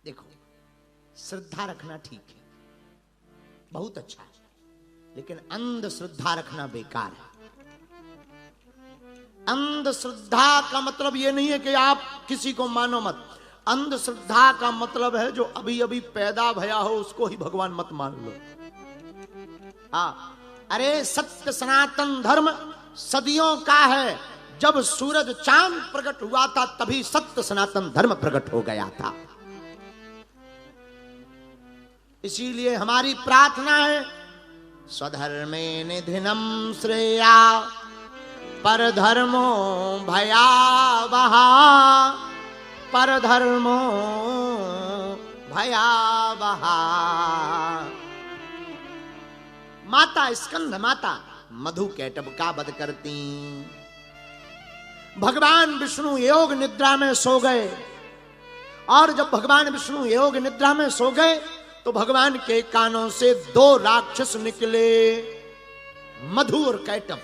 देखो, श्रद्धा रखना ठीक है, बहुत अच्छा है, लेकिन अंधश्रद्धा रखना बेकार है। अंधश्रद्धा का मतलब यह नहीं है कि आप किसी को मानो मत। अंधश्रद्धा का मतलब है जो अभी अभी पैदा भया हो उसको ही भगवान मत मान लो। अरे सत्य सनातन धर्म सदियों का है। जब सूरज चांद प्रकट हुआ था तभी सत्य सनातन धर्म प्रकट हो गया था। इसीलिए हमारी प्रार्थना है, स्वधर्मे निधिनम श्रेया परधर्मो भयावहा, परधर्मो भयावहा। माता स्कंद माता मधु कैटभ का वध करती। भगवान विष्णु योग निद्रा में सो गए, और जब भगवान विष्णु योग निद्रा में सो गए तो भगवान के कानों से दो राक्षस निकले, मधु और कैटभ।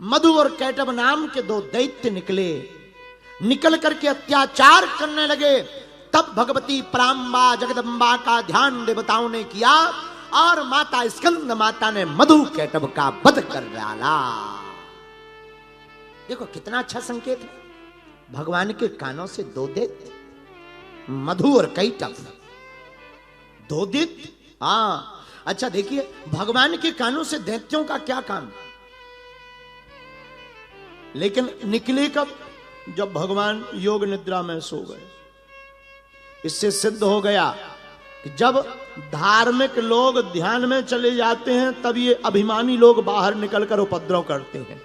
मधु और कैटभ नाम के दो दैत्य निकले, निकल करके अत्याचार करने लगे। तब भगवती पराम्बा जगदम्बा का ध्यान देवताओं ने किया और माता स्कंद माता ने मधु कैटभ का वध कर डाला। देखो कितना अच्छा संकेत है। भगवान के कानों से दो दैत्य, मधु और कैटभ, दो दैत्य। अच्छा देखिए, भगवान के कानों से दैत्यों का क्या काम, लेकिन निकले कब? जब भगवान योग निद्रा में सो गए। इससे सिद्ध हो गया कि जब धार्मिक लोग ध्यान में चले जाते हैं तब ये अभिमानी लोग बाहर निकलकर उपद्रव करते हैं।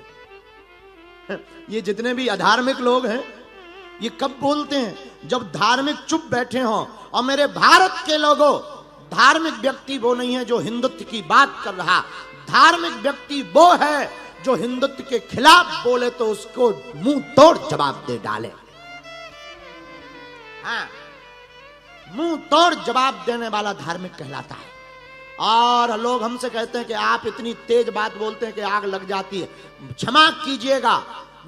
ये जितने भी अधार्मिक लोग हैं ये कब बोलते हैं? जब धार्मिक चुप बैठे हों। और मेरे भारत के लोगों, धार्मिक व्यक्ति वो नहीं है जो हिंदुत्व की बात कर रहा। धार्मिक व्यक्ति वो है जो हिंदुत्व के खिलाफ बोले तो उसको मुंह तोड़ जवाब दे डाले। मुंह तोड़ जवाब देने वाला धार्मिक कहलाता है। और लोग हमसे कहते हैं कि आप इतनी तेज बात बोलते हैं कि आग लग जाती है। क्षमा कीजिएगा,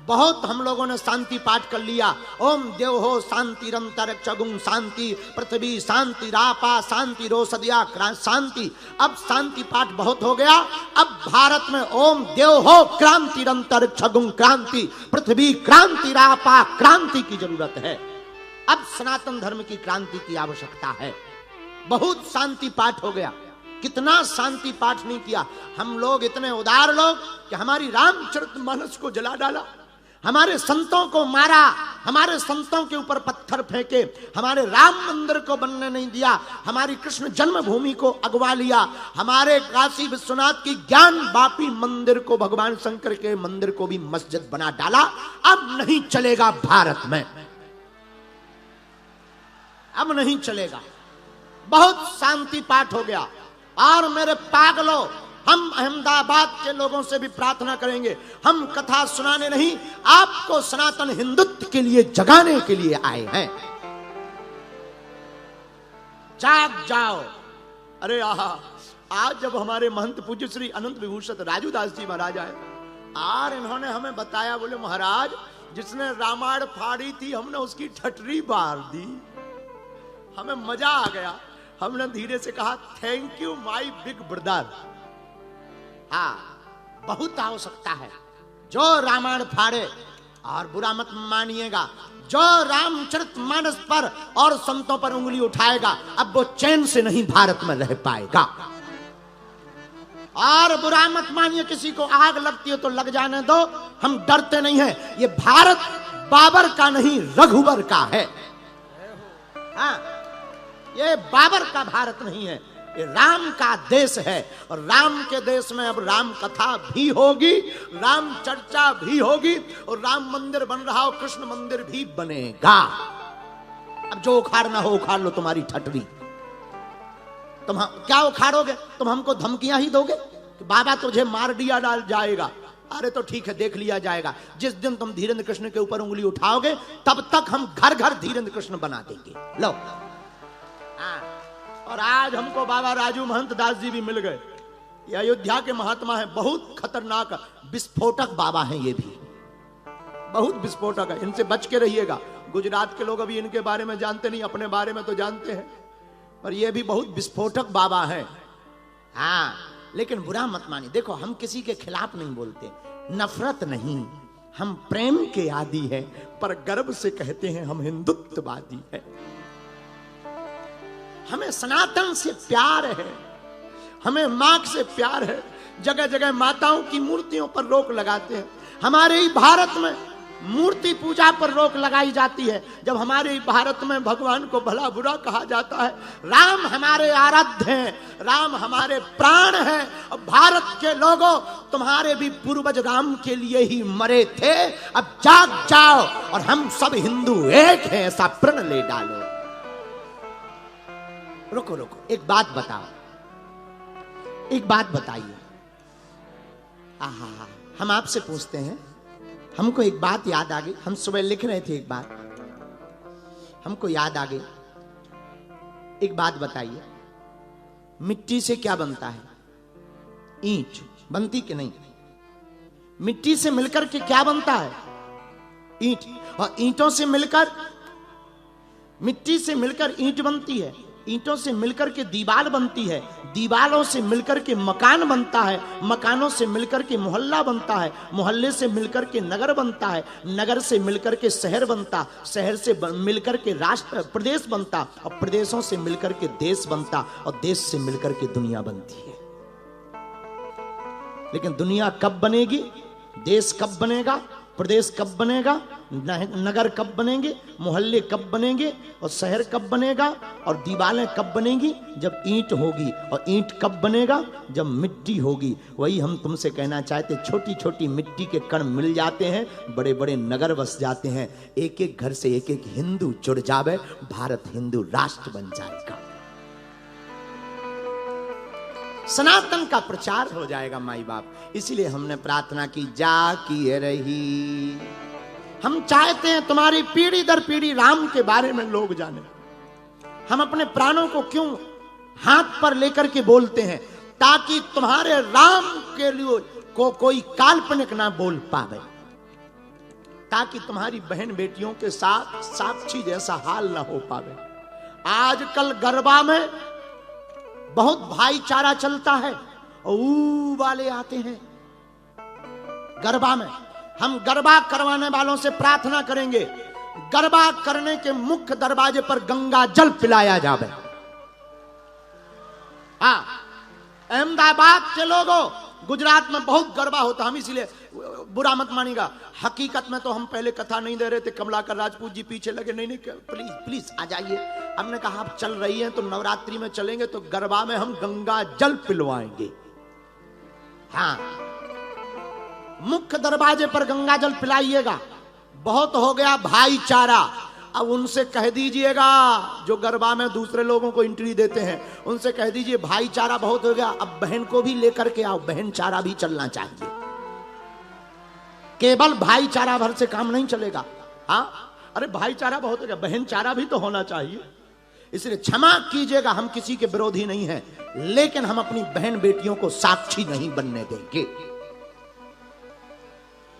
बहुत हम लोगों ने शांति पाठ कर लिया। ओम देव हो शांतिरंतर चगुं शांति पृथ्वी शांति रापा शांति रोसदिया शांति। अब शांति पाठ बहुत हो गया। अब भारत में ओम देव हो क्रांतिरंतर चगुं क्रांति पृथ्वी क्रांति रापा क्रांति की जरूरत है। अब सनातन धर्म की क्रांति की आवश्यकता है। बहुत शांति पाठ हो गया, कितना शांति पाठ नहीं किया। हम लोग इतने उदार लोग कि हमारी रामचरितमानस को जला डाला, हमारे संतों को मारा, हमारे संतों के ऊपर पत्थर फेंके, हमारे राम मंदिर को बनने नहीं दिया, हमारी कृष्ण जन्मभूमि को अगवा लिया, हमारे काशी विश्वनाथ की ज्ञान वापी मंदिर को, भगवान शंकर के मंदिर को भी मस्जिद बना डाला। अब नहीं चलेगा भारत में, अब नहीं चलेगा। बहुत शांति पाठ हो गया। और मेरे पागलों, हम अहमदाबाद के लोगों से भी प्रार्थना करेंगे, हम कथा सुनाने नहीं, आपको सनातन हिंदुत्व के लिए जगाने के लिए आए हैं। जाग जाओ। अरे आज जब हमारे महंत पूज्य श्री अनंत विभूषित राजूदास जी महाराज आए और इन्होंने हमें बताया, बोले महाराज जिसने रामायण फाड़ी थी हमने उसकी ठटरी बार दी। हमें मजा आ गया। हमने धीरे से कहा thank you my big brother. बहुत आवश्यकता है। जो रामायण फाड़े, और बुरा मत मानिएगा, जो रामचरितमानस पर और संतों पर उंगली उठाएगा अब वो चैन से नहीं भारत में रह पाएगा। और बुरा मत मानिए, किसी को आग लगती है तो लग जाने दो, हम डरते नहीं हैं। ये भारत बाबर का नहीं रघुवर का है। ये बाबर का भारत नहीं है, ये राम का देश है। और राम के देश में अब राम कथा भी होगी, राम चर्चा भी होगी, और राम मंदिर बन रहा हो, कृष्ण मंदिर भी बनेगा। अब जो उखाड़ना हो उखाड़ लो तुम्हारी ठटरी। तुम क्या उखाड़ोगे? तुम हमको धमकियां ही दोगे कि बाबा तुझे मार दिया डाल जाएगा। अरे तो ठीक है, देख लिया जाएगा। जिस दिन तुम धीरेन्द्र कृष्ण के ऊपर उंगली उठाओगे तब तक हम घर घर धीरेन्द्र कृष्ण बना देंगे। लो। और आज हमको बाबा राजू महंत दास जी भी मिल गए। ये अयोध्या के महात्मा है, बहुत खतरनाक विस्फोटक बाबा हैं। ये भी बहुत विस्फोटक है, इनसे बच के रहिएगा। गुजरात के लोग अभी इनके बारे में जानते नहीं, अपने बारे में तो जानते हैं, पर ये भी बहुत विस्फोटक बाबा है। हाँ, लेकिन बुरा मत मानिए। देखो, हम किसी के खिलाफ नहीं बोलते, नफरत नहीं, हम प्रेम के आदी हैं, पर गर्व से कहते हैं हम हिंदुत्ववादी हैं। हमें सनातन से प्यार है, हमें मां से प्यार है। जगह जगह माताओं की मूर्तियों पर रोक लगाते हैं। हमारे ही भारत में मूर्ति पूजा पर रोक लगाई जाती है, जब हमारे ही भारत में भगवान को भला बुरा कहा जाता है। राम हमारे आराध्य हैं, राम हमारे प्राण हैं। और भारत के लोगों, तुम्हारे भी पूर्वज राम के लिए ही मरे थे। अब जाग जाओ और हम सब हिंदू एक हैं, ऐसा प्रण ले डालो। रुको रुको, एक बात बताओ, एक बात बताइए। आहा, हम आपसे पूछते हैं, हमको एक बात याद आ गई। हम सुबह लिख रहे थे, एक बात हमको याद आ गई। एक बात बताइए, मिट्टी से क्या बनता है? ईंट बनती कि नहीं? मिट्टी से मिलकर के क्या बनता है? ईंट। और ईंटों से मिलकर, मिट्टी से मिलकर ईंट बनती है, ईंटों से मिलकर के दीवार बनती है, दीवारों से मिलकर के मकान बनता है, मकानों से मिलकर के मोहल्ला बनता है, मोहल्ले से मिलकर के नगर बनता है, नगर से मिलकर के शहर बनता, शहर से मिलकर के राष्ट्र प्रदेश बनता, और प्रदेशों से मिलकर के देश बनता, और देश से मिलकर के दुनिया बनती है। लेकिन दुनिया कब बनेगी? देश कब बनेगा? प्रदेश कब बनेगा? नगर कब बनेंगे? मोहल्ले कब बनेंगे? और शहर कब बनेगा? और दीवारें कब बनेगी? जब ईंट होगी। और ईंट कब बनेगा? जब मिट्टी होगी। वही हम तुमसे कहना चाहते, छोटी छोटी मिट्टी के कण मिल जाते हैं, बड़े बड़े नगर बस जाते हैं। एक एक घर से एक एक हिंदू जुड़ जावे, भारत हिंदू राष्ट्र बन जाएगा, सनातन का प्रचार हो जाएगा माई बाप। इसीलिए हमने प्रार्थना की, जा की रही। हम चाहते हैं तुम्हारी पीढ़ी दर पीढ़ी राम के बारे में लोग जाने। हम अपने प्राणों को क्यों हाथ पर लेकर के बोलते हैं? ताकि तुम्हारे राम के लिए को कोई काल्पनिक ना बोल पावे, ताकि तुम्हारी बहन बेटियों के साथ साक्षी जैसा हाल ना हो पावे। आजकल गरबा में बहुत भाईचारा चलता है, ऊ वाले आते हैं गरबा में। हम गरबा करवाने वालों से प्रार्थना करेंगे, गरबा करने के मुख्य दरवाजे पर गंगा जल पिलाया जावे। हाँ, अहमदाबाद के लोगों, गुजरात में बहुत गरबा होता, हम इसीलिए बुरा मत मानिएगा। हकीकत में तो हम पहले कथा नहीं दे रहे थे, कमलाकर राजपूत जी पीछे लगे, नहीं नहीं प्लीज प्लीज आ जाइए। हमने कहा आप चल रही हैं तो नवरात्रि में चलेंगे, तो गरबा में हम गंगा जल पिलवाएंगे। हाँ, मुख्य दरवाजे पर गंगा जल पिलाइएगा। बहुत हो गया भाईचारा, अब उनसे कह दीजिएगा, जो गरबा में दूसरे लोगों को एंट्री देते हैं, उनसे कह दीजिए भाईचारा बहुत हो गया, अब बहन को भी लेकर के आओ, बहनचारा भी चलना चाहिए। केवल भाईचारा भर से काम नहीं चलेगा। हाँ, अरे भाईचारा बहुत हो गया, बहनचारा भी तो होना चाहिए। इसलिए क्षमा कीजिएगा, हम किसी के विरोधी नहीं हैं, लेकिन हम अपनी बहन बेटियों को साक्षी नहीं बनने देंगे।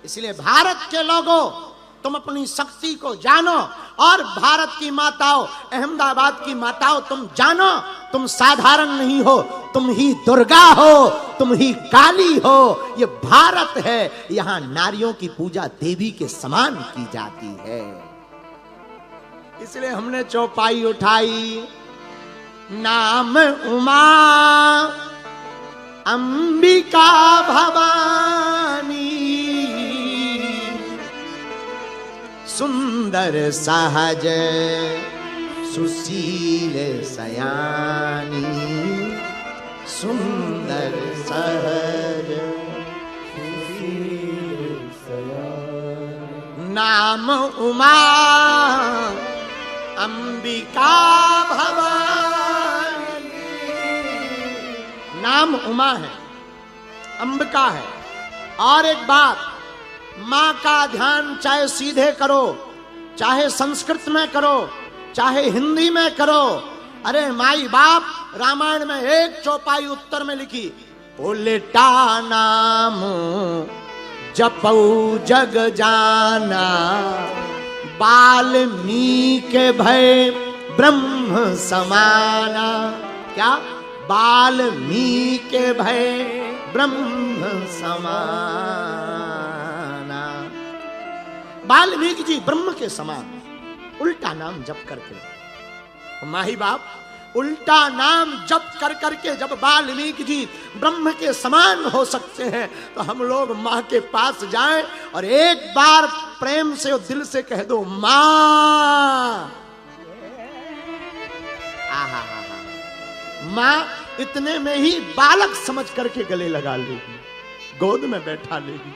इसलिए भारत के लोगों, तुम अपनी शक्ति को जानो, और भारत की माताओं, अहमदाबाद की माताओं, तुम जानो, तुम साधारण नहीं हो, तुम ही दुर्गा हो, तुम ही काली हो। ये भारत है, यहां नारियों की पूजा देवी के समान की जाती है। इसलिए हमने चौपाई उठाई, नाम उमा अंबिका भवानी, सुंदर सहज सुशील सयानी, सुंदर सहज सुशील सयानी। नाम उमा अंबिका भवानी। नाम उमा है, अंबिका है। और एक बात, मां का ध्यान चाहे सीधे करो, चाहे संस्कृत में करो, चाहे हिंदी में करो। अरे माई बाप, रामायण में एक चौपाई उत्तर में लिखी, उल्टा नाम जपऊ जग जाना, वाल्मीकि भय ब्रह्म समाना। क्या? वाल्मीकि भय ब्रह्म समाना। वाल्मीकि जी ब्रह्म के समान उल्टा नाम जप करके, माही बाप उल्टा नाम जप कर करके जब वाल्मीकि जी ब्रह्म के समान हो सकते हैं, तो हम लोग माँ के पास जाएं और एक बार प्रेम से और दिल से कह दो माँ। आहा, माँ इतने में ही बालक समझ करके गले लगा लेगी, गोद में बैठा लेगी।